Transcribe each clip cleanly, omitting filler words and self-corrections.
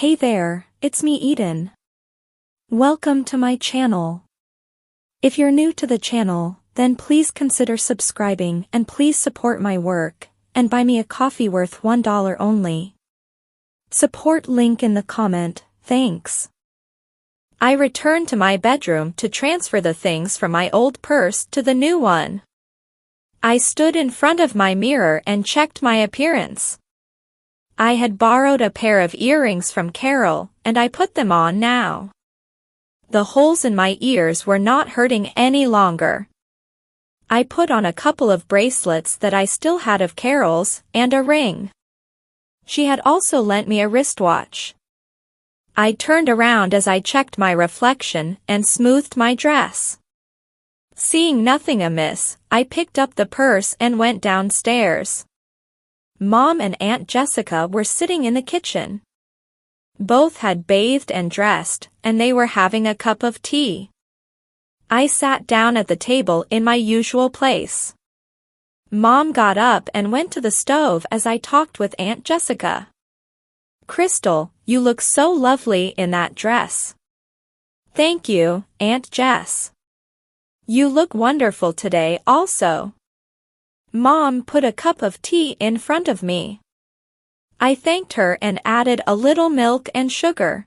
Hey there, it's me Eden. Welcome to my channel. If you're new to the channel, then please consider subscribing and please support my work, and buy me a coffee worth $1 only. Support link in the comment, thanks. I returned to my bedroom to transfer the things from my old purse to the new one. I stood in front of my mirror and checked my appearance. I had borrowed a pair of earrings from Carol, and I put them on now. The holes in my ears were not hurting any longer. I put on a couple of bracelets that I still had of Carol's, and a ring. She had also lent me a wristwatch. I turned around as I checked my reflection and smoothed my dress. Seeing nothing amiss, I picked up the purse and went downstairs. Mom and Aunt Jessica were sitting in the kitchen. Both had bathed and dressed, and they were having a cup of tea. I sat down at the table in my usual place. Mom got up and went to the stove as I talked with Aunt Jessica. "Crystal, you look so lovely in that dress." "Thank you, Aunt Jess. You look wonderful today also." Mom put a cup of tea in front of me. I thanked her and added a little milk and sugar.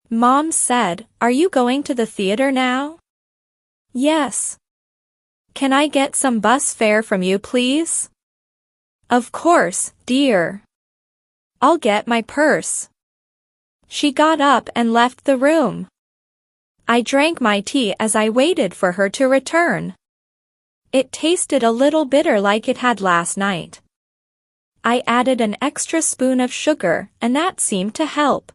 Mom said, "Are you going to the theater now?" "Yes." "Can I get some bus fare from you, please?" "Of course, dear. I'll get my purse." She got up and left the room. I drank my tea as I waited for her to return. It tasted a little bitter like it had last night. I added an extra spoon of sugar, and that seemed to help.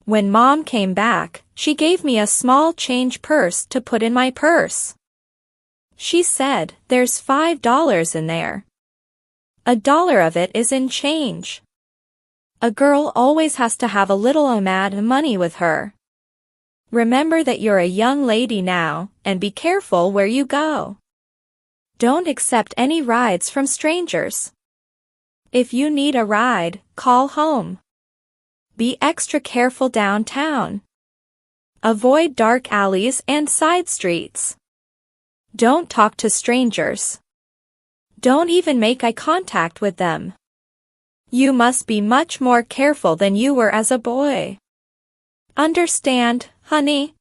When Mom came back, she gave me a small change purse to put in my purse. She said, "There's $5 in there. $1 of it is in change. A girl always has to have a little amount of money with her. Remember that you're a young lady now, and be careful where you go. Don't accept any rides from strangers. If you need a ride, call home. Be extra careful downtown. Avoid dark alleys and side streets. Don't talk to strangers. Don't even make eye contact with them. You must be much more careful than you were as a boy. Understand, honey?"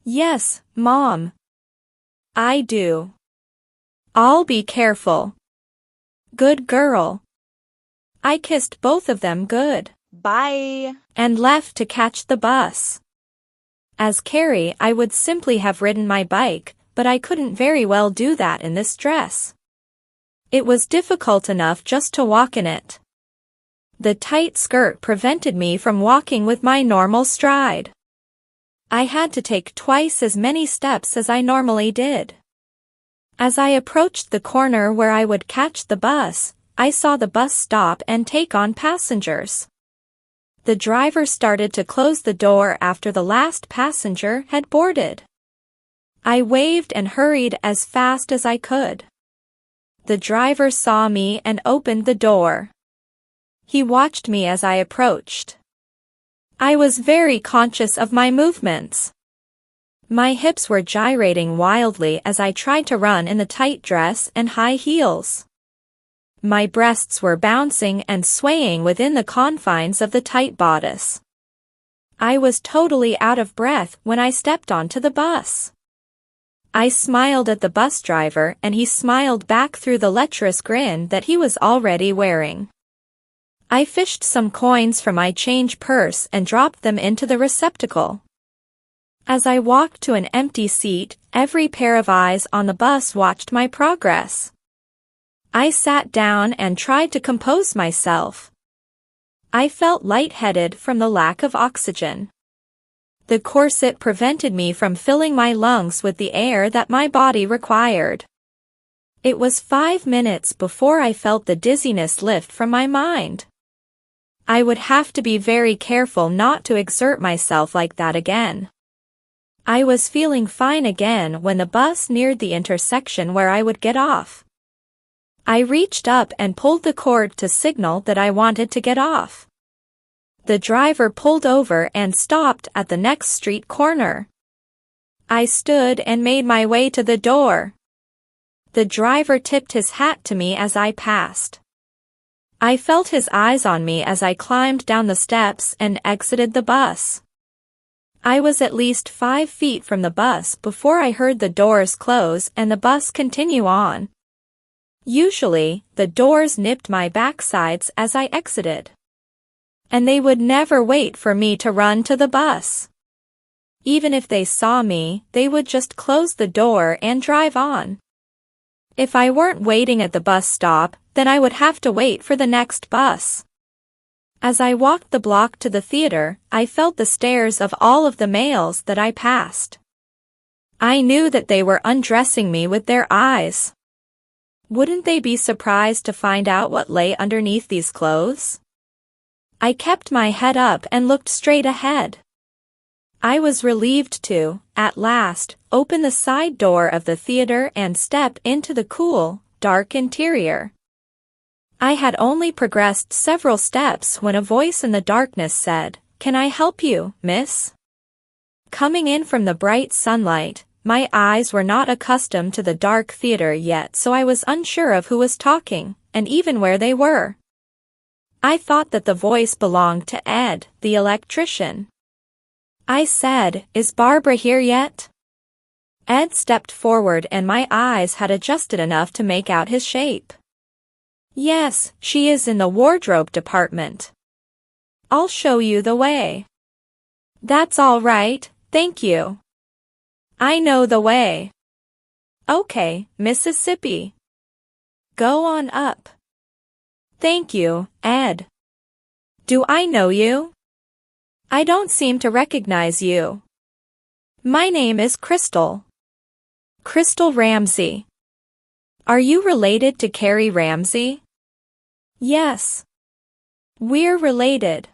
"Yes, Mom. I do. I'll be careful. Good girl." I kissed both of them good. Bye. And left to catch the bus. As Carrie, I would simply have ridden my bike, but I couldn't very well do that in this dress. It was difficult enough just to walk in it. The tight skirt prevented me from walking with my normal stride. I had to take twice as many steps as I normally did. As I approached the corner where I would catch the bus, I saw the bus stop and take on passengers. The driver started to close the door after the last passenger had boarded. I waved and hurried as fast as I could. The driver saw me and opened the door. He watched me as I approached. I was very conscious of my movements. My hips were gyrating wildly as I tried to run in the tight dress and high heels. My breasts were bouncing and swaying within the confines of the tight bodice. I was totally out of breath when I stepped onto the bus. I smiled at the bus driver and he smiled back through the lecherous grin that he was already wearing. I fished some coins from my change purse and dropped them into the receptacle. As I walked to an empty seat, every pair of eyes on the bus watched my progress. I sat down and tried to compose myself. I felt lightheaded from the lack of oxygen. The corset prevented me from filling my lungs with the air that my body required. It was 5 minutes before I felt the dizziness lift from my mind. I would have to be very careful not to exert myself like that again. I was feeling fine again when the bus neared the intersection where I would get off. I reached up and pulled the cord to signal that I wanted to get off. The driver pulled over and stopped at the next street corner. I stood and made my way to the door. The driver tipped his hat to me as I passed. I felt his eyes on me as I climbed down the steps and exited the bus. I was at least 5 feet from the bus before I heard the doors close and the bus continue on. Usually, the doors nipped my backsides as I exited. And they would never wait for me to run to the bus. Even if they saw me, they would just close the door and drive on. If I weren't waiting at the bus stop, then I would have to wait for the next bus. As I walked the block to the theater, I felt the stares of all of the males that I passed. I knew that they were undressing me with their eyes. Wouldn't they be surprised to find out what lay underneath these clothes? I kept my head up and looked straight ahead. I was relieved to, at last, open the side door of the theater and step into the cool, dark interior. I had only progressed several steps when a voice in the darkness said, "Can I help you, miss?" Coming in from the bright sunlight, my eyes were not accustomed to the dark theater yet, so I was unsure of who was talking, and even where they were. I thought that the voice belonged to Ed, the electrician. I said, "Is Barbara here yet?" Ed stepped forward and my eyes had adjusted enough to make out his shape. "Yes, she is in the wardrobe department. I'll show you the way." "That's all right, thank you. I know the way." "Okay, Mississippi. Go on up." "Thank you, Ed. Do I know you?" "I don't seem to recognize you." "My name is Crystal. Crystal Ramsey. Are you related to Carrie Ramsey?" "Yes. We're related.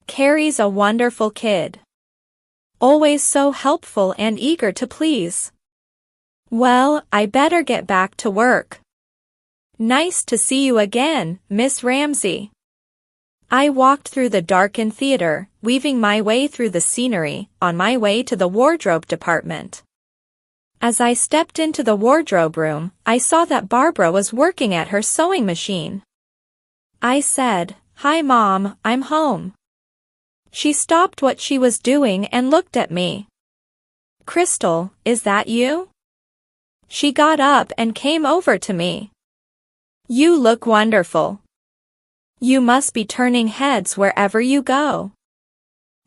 Carrie's a wonderful kid. Always so helpful and eager to please." "Well, I better get back to work. Nice to see you again, Miss Ramsey." I walked through the darkened theater, weaving my way through the scenery, on my way to the wardrobe department. As I stepped into the wardrobe room, I saw that Barbara was working at her sewing machine. I said, "Hi Mom, I'm home." She stopped what she was doing and looked at me. "Crystal, is that you?" She got up and came over to me. "You look wonderful. You must be turning heads wherever you go.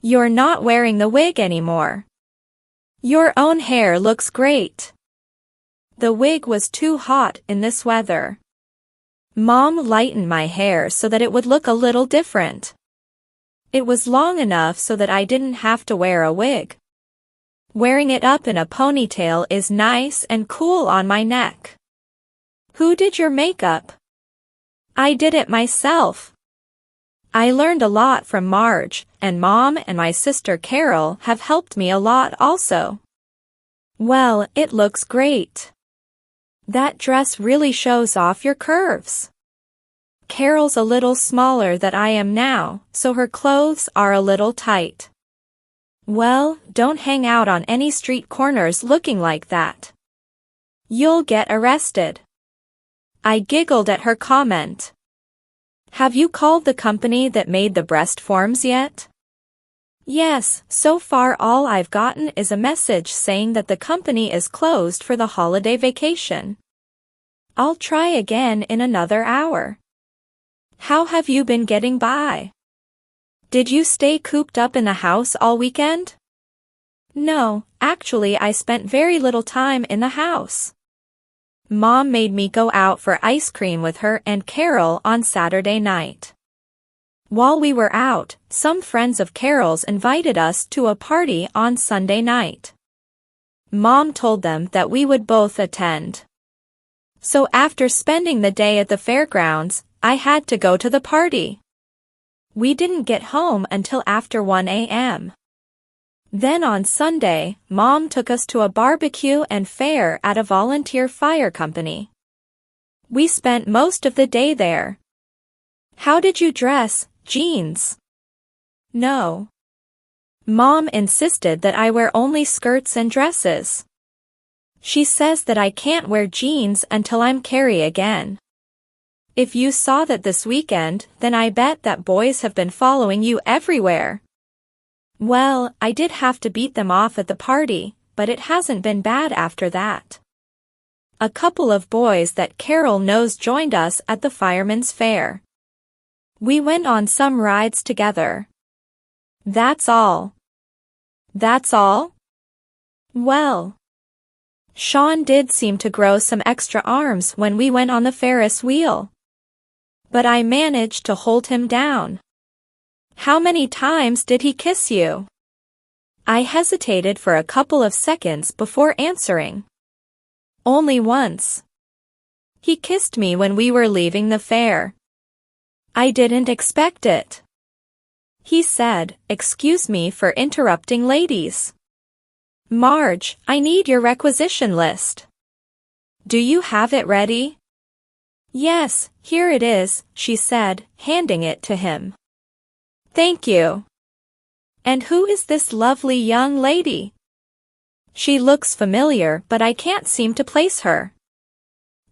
You're not wearing the wig anymore. Your own hair looks great." The wig was too hot in this weather. Mom lightened my hair so that it would look a little different. It was long enough so that I didn't have to wear a wig. Wearing it up in a ponytail is nice and cool on my neck. "Who did your makeup?" "I did it myself. I learned a lot from Marge, and Mom and my sister Carol have helped me a lot also." "Well, it looks great. That dress really shows off your curves." Carol's a little smaller than I am now, so her clothes are a little tight. "Well, don't hang out on any street corners looking like that. You'll get arrested." I giggled at her comment. "Have you called the company that made the breast forms yet?" "Yes, so far all I've gotten is a message saying that the company is closed for the holiday vacation. I'll try again in another hour." "How have you been getting by? Did you stay cooped up in the house all weekend?" "No, actually I spent very little time in the house. Mom made me go out for ice cream with her and Carol on Saturday night. While we were out, some friends of Carol's invited us to a party on Sunday night. Mom told them that we would both attend. So after spending the day at the fairgrounds, I had to go to the party. We didn't get home until after 1 a.m. Then on Sunday, Mom took us to a barbecue and fair at a volunteer fire company. We spent most of the day there." "How did you dress, jeans?" No. Mom insisted that I wear only skirts and dresses. She says that I can't wear jeans until I'm Carrie again. If you saw that this weekend, then I bet that boys have been following you everywhere. Well, I did have to beat them off at the party, but it hasn't been bad after that. A couple of boys that Carol knows joined us at the Firemans Fair. We went on some rides together. That's all. That's all? Well. Sean did seem to grow some extra arms when we went on the Ferris wheel. But I managed to hold him down. How many times did he kiss you? I hesitated for a couple of seconds before answering. Only once. He kissed me when we were leaving the fair. I didn't expect it. He said, "Excuse me for interrupting, ladies. Marge, I need your requisition list. Do you have it ready?" "Yes, here it is," she said, handing it to him. "Thank you. And who is this lovely young lady? She looks familiar, but I can't seem to place her."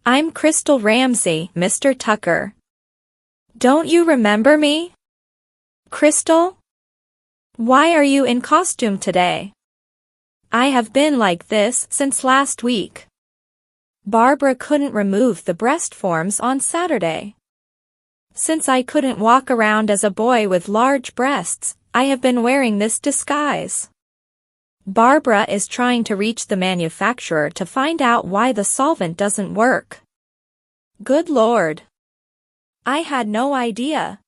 "I'm Crystal Ramsey, Mr. Tucker. Don't you remember me? Crystal? Why are you in costume today?" "I have been like this since last week. Barbara couldn't remove the breast forms on Saturday. Since I couldn't walk around as a boy with large breasts, I have been wearing this disguise. Barbara is trying to reach the manufacturer to find out why the solvent doesn't work." Good Lord. I had no idea.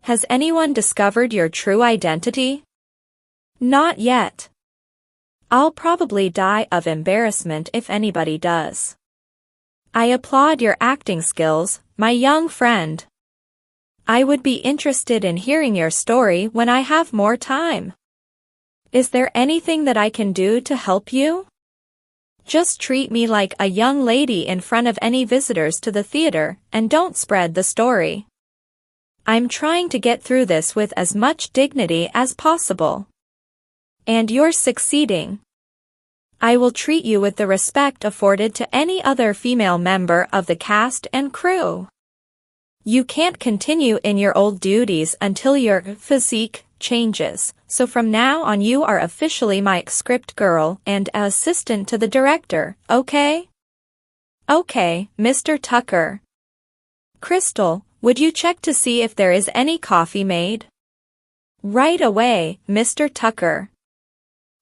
Has anyone discovered your true identity? Not yet. I'll probably die of embarrassment if anybody does. I applaud your acting skills, my young friend. I would be interested in hearing your story when I have more time. Is there anything that I can do to help you? Just treat me like a young lady in front of any visitors to the theater, and don't spread the story. I'm trying to get through this with as much dignity as possible. And you're succeeding. I will treat you with the respect afforded to any other female member of the cast and crew. You can't continue in your old duties until your physique changes, so from now on you are officially my script girl and assistant to the director, okay? Okay, Mr. Tucker. Crystal, would you check to see if there is any coffee made? Right away, Mr. Tucker.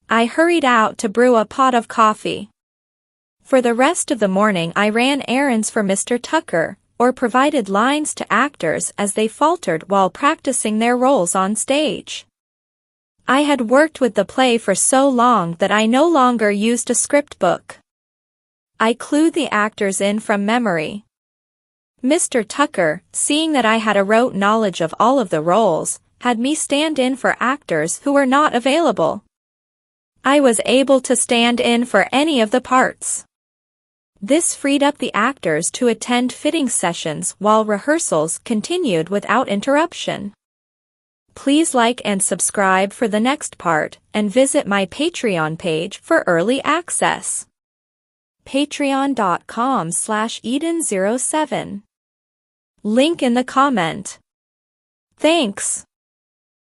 I hurried out to brew a pot of coffee. For the rest of the morning I ran errands for Mr. Tucker, or provided lines to actors as they faltered while practicing their roles on stage. I had worked with the play for so long that I no longer used a script book. I clued the actors in from memory. Mr. Tucker, seeing that I had a rote knowledge of all of the roles, had me stand in for actors who were not available. I was able to stand in for any of the parts. This freed up the actors to attend fitting sessions while rehearsals continued without interruption. Please like and subscribe for the next part, and visit my Patreon page for early access. Patreon.com/Eden07. Link in the comment. Thanks.